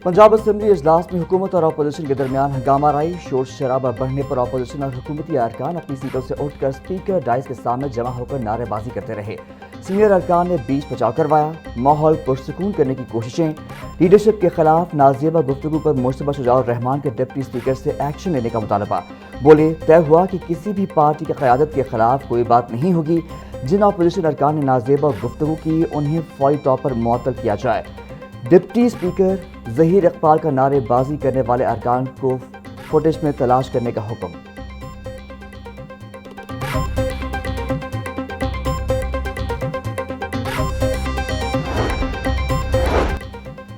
Punjab assembly इजलास में हुकूमत और अपोजिशन के दरमियान हंगामा रही। शोर शराबा बढ़ने पर अपोजिशन और हुकूमती अरकान अपनी सीटों से उठकर स्पीकर डाइस के सामने जमा होकर नारेबाजी करते रहे। सीनियर अरकान ने बीच बचाव करवाया। माहौल पुरसुकून करने की कोशिशें। लीडरशिप के खिलाफ नाजेबा गुफ्तगू पर मुश्तबा शुजाउर रहमान के डिप्टी स्पीकर से एक्शन लेने का मुतालबा। बोले, तय हुआ कि किसी भी पार्टी की क़यादत के खिलाफ कोई बात नहीं होगी। जिन अपोजिशन अरकान ने नाजेबा गुफ्तगू की उन्हें फौरी तौर पर मुअत्तल किया जाए। डिप्टी स्पीकर ज़हीर इकबाल का नारेबाजी करने वाले अरकान को फुटेज में तलाश करने का हुक्म।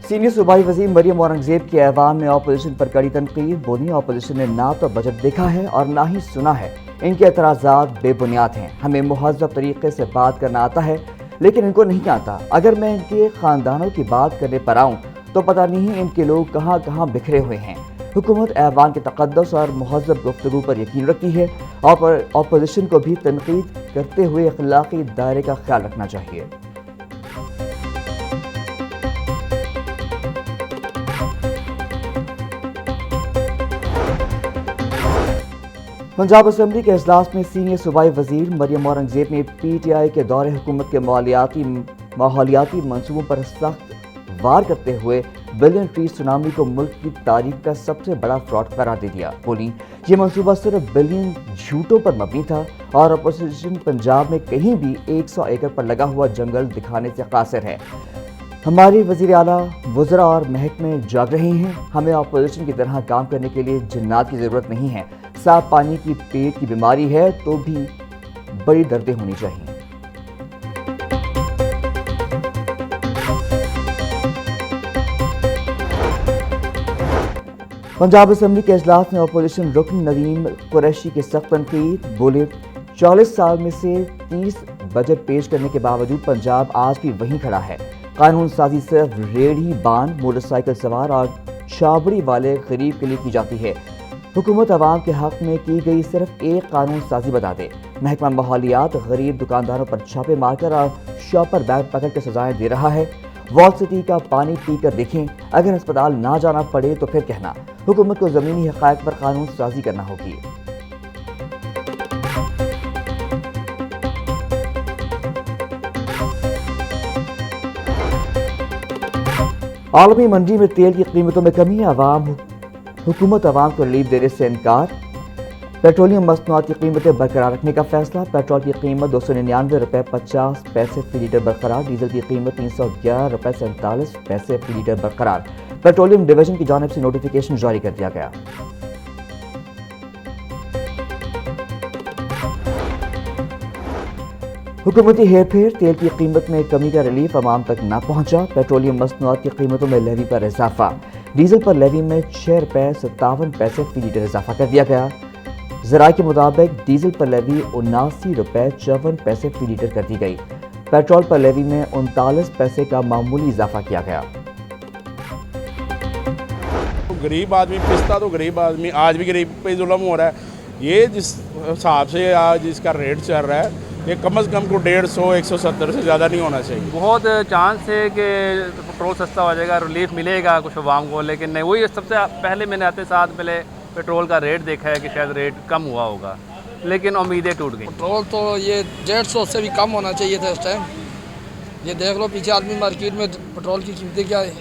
सीनियर सूबाई वज़ीर मरियम औरंगज़ेब के ऐवान में अपोजिशन पर कड़ी तनकीद। बोली, अपोजिशन ने ना तो बजट देखा है और ना ही सुना है। इनके एतराज़ात बेबुनियाद हैं। हमें मुहज़्ज़ब तरीके से बात करना आता है लेकिन इनको नहीं आता। अगर मैं इनके ख़ानदानों की बात करने पर आऊँ तो पता नहीं इनके लोग कहाँ कहाँ बिखरे हुए हैं। हुकूमत ऐवान के तक़द्दुस और मुहज़्ज़ब गुफ्तगू पर यकीन रखती है और अपोजिशन को भी तनकीद करते हुए अखलाक़ी दायरे का ख्याल रखना चाहिए। पंजाब असम्बली के इजलास में सीनियर सूबाई वज़ीर मरियम औरंगज़ेब ने PTI के दौरे हुकूमत के माहौलियाती मनसूबों पर सख्त वार करते हुए बिलियन ट्री सुनामी को मुल्क की तारीख का सबसे बड़ा फ्रॉड करार दे दिया। बोली, ये मनसूबा सिर्फ बिलियन झूठों पर मबनी था और अपोजिशन पंजाब में कहीं भी 100 एकड़ पर लगा हुआ जंगल दिखाने से कासिर है। हमारी वज़ीर आला, वज़रा और महकमे जाग रहे हैं। हमें अपोजिशन की तरह काम करने के लिए जिन्नात की ज़रूरत नहीं है। साफ पानी की पेट की बीमारी है तो भी बड़ी दर्दें होनी चाहिए। पंजाब असम्बली के इजलास में अपोजिशन रुकन नदीम कुरैशी की सख्त तनकीद। बोले, 40 साल में से 30 बजट पेश करने के बावजूद पंजाब आज भी वहीं खड़ा है। कानून साजी सिर्फ रेढ़ी बांध, मोटरसाइकिल सवार और छाबड़ी वाले गरीब के लिए की जाती है। हुकूमत अवाम के हक में की गई सिर्फ एक कानून साजी बता दे। महकमा माहौलियात गरीब दुकानदारों पर छापे मारकर और शॉपर बैग पकड़ कर सजाएं दे रहा है। वॉल सिटी का पानी पीकर देखें। अगर अस्पताल ना जाना पड़े तो फिर कहना। हुकूमत को ज़मीनी हक़ाइक़ पर कानून साजी करना होगी। आलमी मंडी में तेल की कीमतों में कमी। हुकूमत अवाम को रिलीफ देने से इनकार। पेट्रोलियम मसनूआत की कीमतें बरकरार रखने का फैसला। पेट्रोल की कीमत 299 रुपये 50 पैसे फी लीटर बरकरार। डीजल की कीमत 311 रुपये 47 पैसे फी लीटर बरकरार। पेट्रोलियम डिवीजन की जानिब से नोटिफिकेशन जारी कर दिया गया। हुकूमती हेरफेर। तेल की कीमत में कमी का रिलीफ अवाम तक न पहुंचा। पेट्रोलियम मसनूआत की कीमतों में लेवी पर इजाफा। डीजल पर लेवी में 6 रुपये 57 पैसे फी लीटर इजाफा कर दिया गया। ज़राए के मुताबिक डीजल पर लेवी 79 रुपये 54 पैसे फी लीटर कर दी गई। पेट्रोल पर लेवी में 39 पैसे का मामूली इजाफा किया गया। गरीब आदमी पिसता तो गरीब आदमी आज भी गरीब पे जुल्म हो रहा है। ये जिस हिसाब से आज इसका रेट चल रहा है ये कम से कम को 150 170 से ज़्यादा नहीं होना चाहिए। बहुत चांस है कि पेट्रोल सस्ता हो जाएगा, रिलीफ मिलेगा कुछ आवाम को, लेकिन नहीं। वही सबसे पहले मैंने आते साथ पहले पेट्रोल का रेट देखा है कि शायद रेट कम हुआ होगा, लेकिन उम्मीदें टूट गई। पेट्रोल तो ये 150 से भी कम होना चाहिए था इस टाइम। ये देख लो पीछे आदमी मार्केट में पेट्रोल की कीमतें क्या है,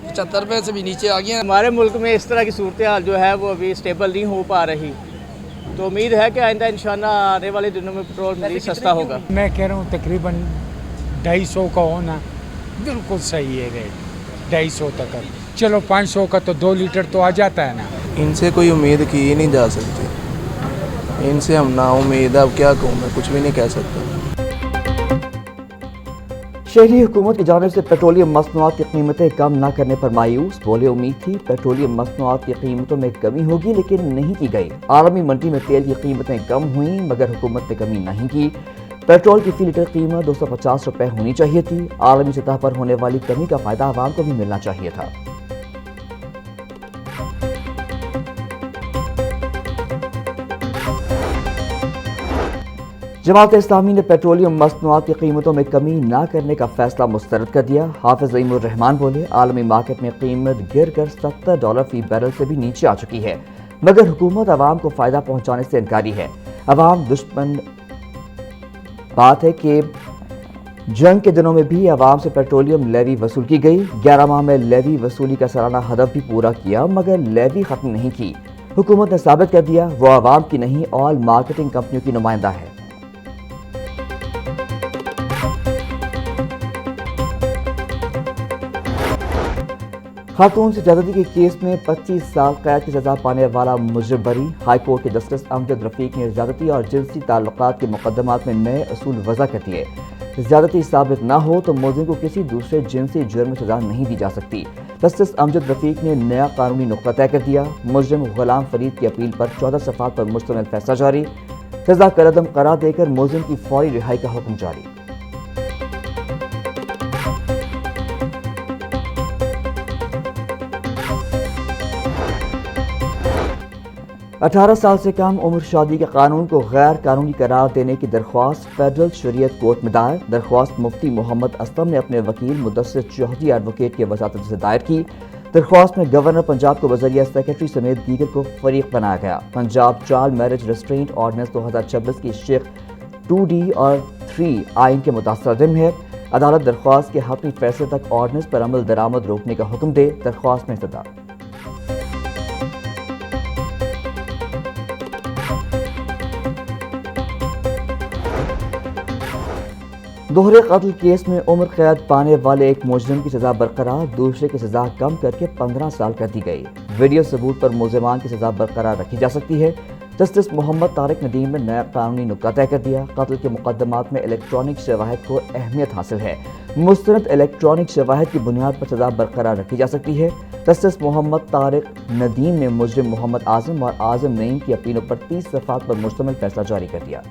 75 रुपये से भी नीचे आ गई हैं। हमारे मुल्क में इस तरह की सूरत हाल जो है वो अभी स्टेबल नहीं हो पा रही, तो उम्मीद है कि आइंदा इंशाल्लाह आने वाले दिनों में पेट्रोल मज़ीद सस्ता होगा। मैं कह रहा हूँ तकरीबन 250 का होना बिल्कुल सही है रेट, 250 तक। चलो 500 का तो 2 लीटर तो आ जाता है ना। इनसे कोई उम्मीद की ही नहीं जा सकती। इनसे हम ना उम्मीद, अब क्या कहूँ मैं, कुछ भी नहीं कह सकता। शहरी हुकूमत की जानिब से पेट्रोलियम मसनूआत की कीमतें कम न करने पर मायूस। बोले, उम्मीद थी पेट्रोलियम मसनूआत की कीमतों में कमी होगी लेकिन नहीं की गई। आलमी मंडी में तेल की कीमतें कम हुई मगर हुकूमत ने कमी नहीं की। पेट्रोल की फी लीटर कीमत 250 रुपये होनी चाहिए थी। आलमी सतह पर होने वाली कमी का फायदा आवाम को भी मिलना चाहिए था। जमात इस्लामी ने पेट्रोलियम मसनूआत की कीमतों में कमी न करने का फैसला मुस्तरद कर दिया। हाफिज ज़ईमुर रहमान बोले, आलमी मार्केट में कीमत गिर कर $70 फी बैरल से भी नीचे आ चुकी है, मगर हुकूमत आवाम को फ़ायदा पहुँचाने से इनकारी है। अवाम दुश्मन बात है कि जंग के दिनों में भी आवाम से पेट्रोलियम लेवी वसूल की गई। 11 माह में लेवी वसूली का सालाना हदफ भी पूरा किया, मगर लेवी ख़त्म नहीं की। हुकूमत ने साबित कर दिया वो आवाम की नहीं, ऑयल मार्केटिंग कंपनियों की नुमाइंदा है। खातून से ज्यादती के केस में 25 साल कैद की सजा पाने वाला मुजरिम बरी। हाई कोर्ट के जस्टिस अमजद रफीक ने ज्यादती और जिनसी ताल्लुकात के मुकदमात में नए असूल वज़ा कर दिए। ज्यादती साबित न हो तो मुलजिम को किसी दूसरे जिनसी जुर्म में सजा नहीं दी जा सकती। जस्टिस अमजद रफीक ने नया कानूनी नुक्ता तय कर दिया। मुलजिम गुलाम फरीद की अपील पर 14 सफ़ात पर मुश्तमिल फैसला जारी। सजा कर अदम करार देकर मुलजिम की फौरी रिहाई का हुक्म जारी। 18 साल से कम उम्र शादी के कानून को गैर कानूनी करार देने की दरख्वास्त फेडरल शरीयत कोर्ट में दायर। दरख्वास्त मुफ्ती मोहम्मद असलम ने अपने वकील मुदस्सिर चौधरी एडवोकेट की वसातत से दायर की। दरख्वास्त में गवर्नर पंजाब को वज़रिया सेक्रेटरी समेत दीगर को फरीक बनाया गया। Punjab Child Marriage Restraint Ordinance 2026 की शेख 2D और 3 आइन के मुतासरिम है। अदालत दरख्वास्त के हतमी फैसले तक ऑर्डिनेंस पर अमल दरामद रोकने का हुक्म दे। दरख्वास्त में इस्तदा दोहरे कत्ल केस में उम्र कैद पाने वाले एक मुजरिम की सजा बरकरार, दूसरे की सजा कम करके 15 साल कर दी गई। वीडियो सबूत पर मुलजिमान की सजा बरकरार रखी जा सकती है। जस्टिस मोहम्मद तारिक नदीम ने नया कानूनी नुक्ता तय कर दिया। कत्ल के मुकदमात में इलेक्ट्रॉनिक शवाहिद को अहमियत हासिल है। मुस्तनद इलेक्ट्रॉनिक शवाहिद की बुनियाद पर सजा बरकरार रखी जा सकती है। जस्टिस मोहम्मद तारिक नदीम ने मुजरिम मोहम्मद आजम और आजम नईम की अपीलों पर 30 सफ़ात पर मुश्तमिल फैसला जारी कर दिया।